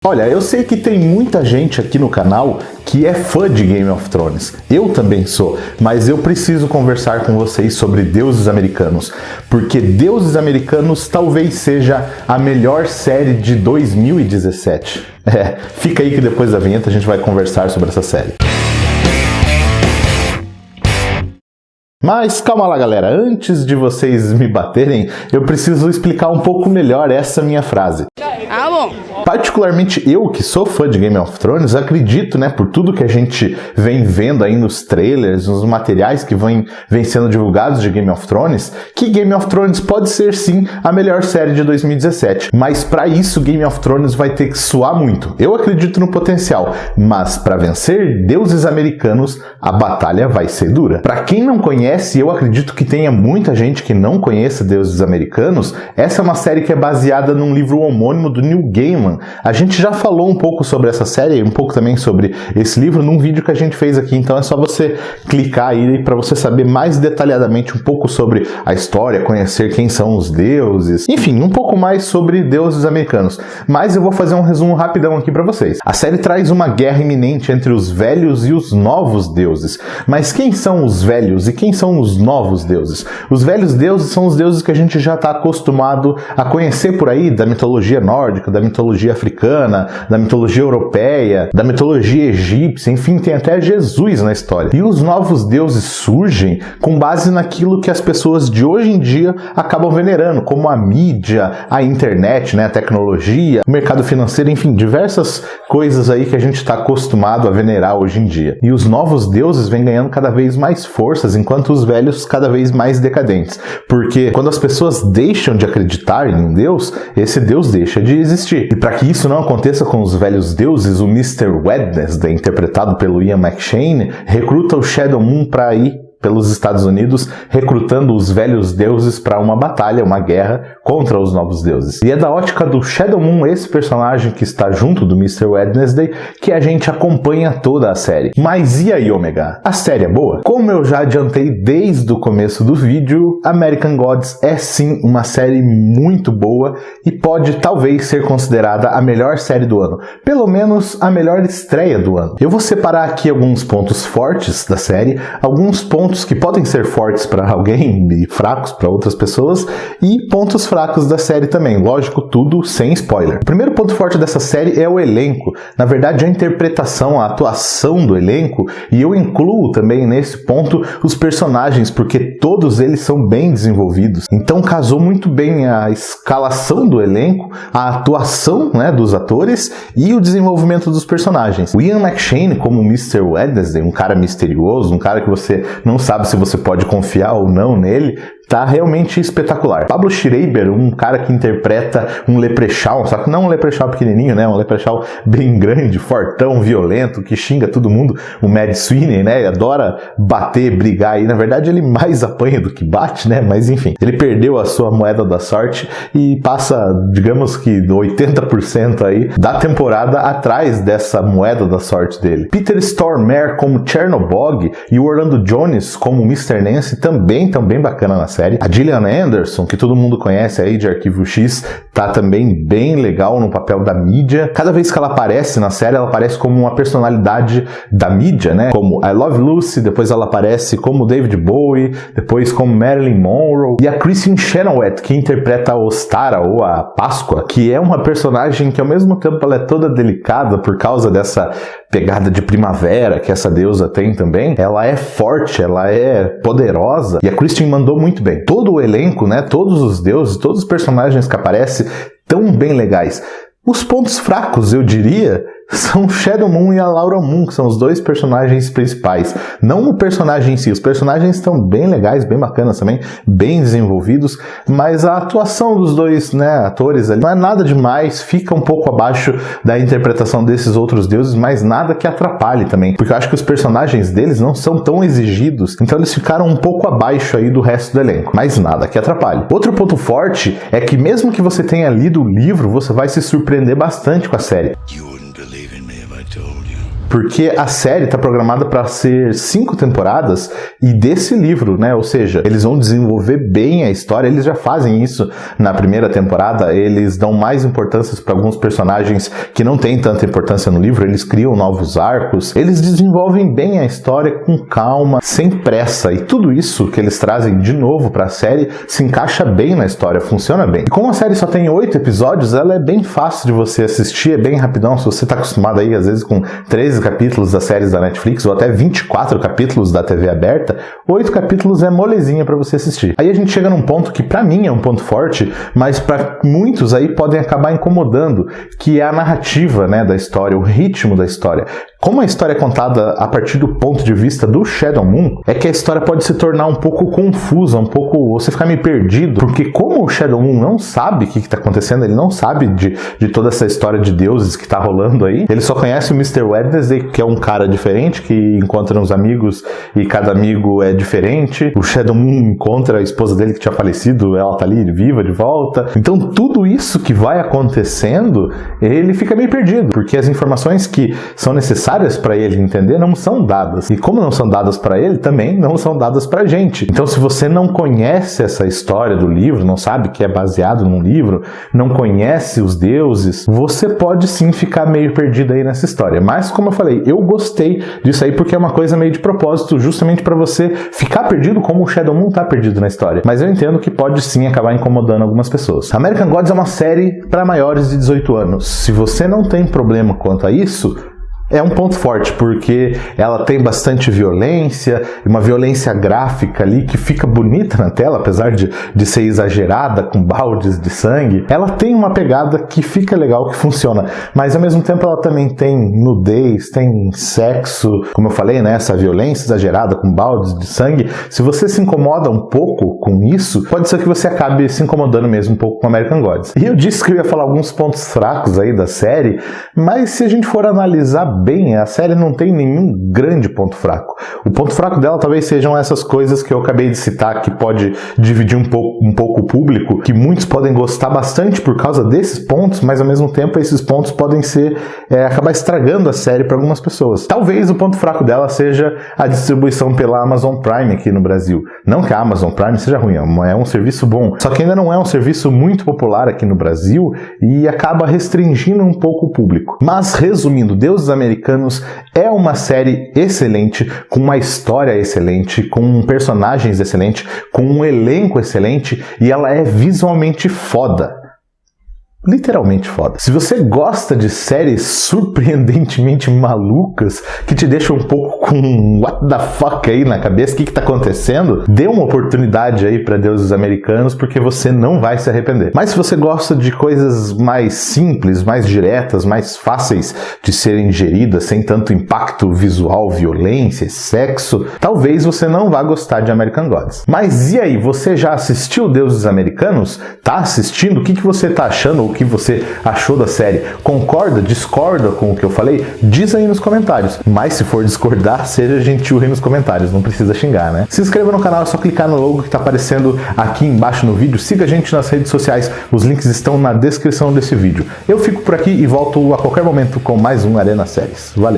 Olha, eu sei que tem muita gente aqui no canal que é fã de Game of Thrones. Eu também sou, mas eu preciso conversar com vocês sobre Deuses Americanos, porque Deuses Americanos talvez seja a melhor série de 2017. Fica aí que depois da vinheta a gente vai conversar sobre essa série. Mas calma lá, galera, antes de vocês me baterem, eu preciso explicar um pouco melhor essa minha frase. Bom. Particularmente eu, que sou fã de Game of Thrones, acredito, por tudo que a gente vem vendo aí nos trailers, nos materiais que vem sendo divulgados de Game of Thrones, que Game of Thrones pode ser sim a melhor série de 2017. Mas para isso Game of Thrones vai ter que suar muito. Eu acredito no potencial, mas para vencer Deuses Americanos, a batalha vai ser dura. Para quem não conhece, eu acredito que tenha muita gente que não conheça Deuses Americanos, essa é uma série que é baseada num livro homônimo do Neil Gaiman. A gente já falou um pouco sobre essa série, um pouco também sobre esse livro num vídeo que a gente fez aqui, então é só você clicar aí para você saber mais detalhadamente um pouco sobre a história, conhecer quem são os deuses, enfim, um pouco mais sobre Deuses Americanos. Mas eu vou fazer um resumo rapidão aqui para vocês. A série traz uma guerra iminente entre os velhos e os novos deuses. Mas quem são os velhos e quem são os novos deuses? Os velhos deuses são os deuses que a gente já está acostumado a conhecer por aí, da mitologia nórdica, da mitologia africana, da mitologia europeia, da mitologia egípcia, enfim, tem até Jesus na história. E os novos deuses surgem com base naquilo que as pessoas de hoje em dia acabam venerando, como a mídia, a internet, a tecnologia, o mercado financeiro, enfim, diversas coisas aí que a gente está acostumado a venerar hoje em dia. E os novos deuses vêm ganhando cada vez mais forças, enquanto os velhos cada vez mais decadentes. Porque quando as pessoas deixam de acreditar em um deus, esse deus deixa de existir. E para que isso não aconteça com os velhos deuses, o Mr. Wednesday, interpretado pelo Ian McShane, recruta o Shadow Moon para ir pelos Estados Unidos, recrutando os velhos deuses para uma batalha, uma guerra contra os novos deuses. E é da ótica do Shadow Moon, esse personagem que está junto do Mr. Wednesday, que a gente acompanha toda a série. Mas e aí, Ômega? A série é boa? Como eu já adiantei desde o começo do vídeo, American Gods é sim uma série muito boa e pode talvez ser considerada a melhor série do ano. Pelo menos a melhor estreia do ano. Eu vou separar aqui alguns pontos fortes da série, alguns pontos que podem ser fortes para alguém e fracos para outras pessoas, e pontos fracos da série também, lógico, tudo sem spoiler. O primeiro ponto forte dessa série é o elenco, na verdade a interpretação, a atuação do elenco, e eu incluo também nesse ponto os personagens, porque todos eles são bem desenvolvidos, então casou muito bem a escalação do elenco, a atuação dos atores e o desenvolvimento dos personagens. O Ian McShane como Mr. Wednesday, um cara misterioso, um cara que você não sabe se você pode confiar ou não nele, tá realmente espetacular. Pablo Schreiber, um cara que interpreta um leprechaun, só que não um leprechaun pequenininho, um leprechaun bem grande, fortão, violento, que xinga todo mundo, o Mad Sweeney, adora bater, brigar, e na verdade ele mais apanha do que bate, mas enfim, ele perdeu a sua moeda da sorte e passa, digamos que 80% aí da temporada atrás dessa moeda da sorte dele. Peter Stormare como Chernobog e o Orlando Jones como Mr. Nancy também estão bem bacana na série. A Gillian Anderson, que todo mundo conhece aí de Arquivo X, tá também bem legal no papel da mídia. Cada vez que ela aparece na série, ela aparece como uma personalidade da mídia, como I Love Lucy, depois ela aparece como David Bowie, depois como Marilyn Monroe. E a Kristen Chenoweth, que interpreta a Ostara, ou a Páscoa, que é uma personagem que ao mesmo tempo ela é toda delicada por causa dessa pegada de primavera que essa deusa tem também. Ela é forte, ela é poderosa, e a Kristen mandou muito bem. Todo o elenco, todos os deuses, todos os personagens que aparecem, tão bem legais. Os pontos fracos, eu diria, são o Shadow Moon e a Laura Moon, que são os dois personagens principais. Não o personagem em si, os personagens estão bem legais, bem bacanas também, bem desenvolvidos, mas a atuação dos dois atores ali não é nada demais, fica um pouco abaixo da interpretação desses outros deuses, mas nada que atrapalhe também, porque eu acho que os personagens deles não são tão exigidos, então eles ficaram um pouco abaixo aí do resto do elenco, mas nada que atrapalhe. Outro ponto forte é que mesmo que você tenha lido o livro, você vai se surpreender bastante com a série. porque a série está programada para ser 5 temporadas e desse livro, né? Ou seja, eles vão desenvolver bem a história, eles já fazem isso na primeira temporada, eles dão mais importância para alguns personagens que não têm tanta importância no livro, eles criam novos arcos, eles desenvolvem bem a história com calma, sem pressa, e tudo isso que eles trazem de novo para a série se encaixa bem na história, funciona bem. E como a série só tem 8 episódios, ela é bem fácil de você assistir, é bem rapidão. Se você está acostumado aí, às vezes, com 13 capítulos das séries da Netflix, ou até 24 capítulos da TV aberta, 8 capítulos é molezinha para você assistir. Aí a gente chega num ponto que pra mim é um ponto forte, mas para muitos aí podem acabar incomodando, que é a narrativa, né, da história, o ritmo da história. Como a história é contada a partir do ponto de vista do Shadow Moon, é que a história pode se tornar um pouco confusa, um pouco... você ficar meio perdido, porque como o Shadow Moon não sabe o que está acontecendo, ele não sabe de toda essa história de deuses que está rolando aí, ele só conhece o Mr. Wednesday, que é um cara diferente, que encontra uns amigos e cada amigo é diferente. O Shadow Moon encontra a esposa dele que tinha falecido, ela tá ali viva de volta. Então tudo isso que vai acontecendo, ele fica meio perdido, porque as informações que são necessárias para ele entender não são dadas. E como não são dadas para ele, também não são dadas pra gente. Então se você não conhece essa história do livro, não sabe que é baseado num livro, não conhece os deuses, você pode sim ficar meio perdido aí nessa história. Mas como eu falei, eu gostei disso aí porque é uma coisa meio de propósito, justamente para você ficar perdido como o Shadow Moon tá perdido na história. Mas eu entendo que pode sim acabar incomodando algumas pessoas. American Gods é uma série para maiores de 18 anos. Se você não tem problema quanto a isso, é um ponto forte, porque ela tem bastante violência, uma violência gráfica ali que fica bonita na tela, apesar de ser exagerada, com baldes de sangue. Ela tem uma pegada que fica legal, que funciona, mas ao mesmo tempo ela também tem nudez, tem sexo, como eu falei, né, essa violência exagerada com baldes de sangue. Se você se incomoda um pouco com isso, pode ser que você acabe se incomodando mesmo um pouco com American Gods. E eu disse que eu ia falar alguns pontos fracos aí da série, mas se a gente for analisar bem, a série não tem nenhum grande ponto fraco. O ponto fraco dela talvez sejam essas coisas que eu acabei de citar, que pode dividir um pouco o público, que muitos podem gostar bastante por causa desses pontos, mas ao mesmo tempo esses pontos podem acabar estragando a série para algumas pessoas. Talvez o ponto fraco dela seja a distribuição pela Amazon Prime aqui no Brasil. Não que a Amazon Prime seja ruim, é um serviço bom, só que ainda não é um serviço muito popular aqui no Brasil e acaba restringindo um pouco o público. Mas resumindo, Deuses Americanos é uma série excelente, com uma história excelente, com personagens excelentes, com um elenco excelente, e ela é visualmente foda. Literalmente foda. Se você gosta de séries surpreendentemente malucas, que te deixam um pouco com what the fuck aí na cabeça, o que tá acontecendo, dê uma oportunidade aí para Deuses Americanos, porque você não vai se arrepender. Mas se você gosta de coisas mais simples, mais diretas, mais fáceis de serem digeridas, sem tanto impacto visual, violência, sexo, talvez você não vá gostar de American Gods. Mas e aí, você já assistiu Deuses Americanos? Tá assistindo? O que você tá achando? O que você achou da série? Concorda? Discorda com o que eu falei? Diz aí nos comentários. Mas se for discordar, seja gentil aí nos comentários, não precisa xingar, né? Se inscreva no canal, é só clicar no logo que está aparecendo aqui embaixo no vídeo. Siga a gente nas redes sociais, os links estão na descrição desse vídeo. Eu fico por aqui e volto a qualquer momento com mais um Arena Séries. Valeu!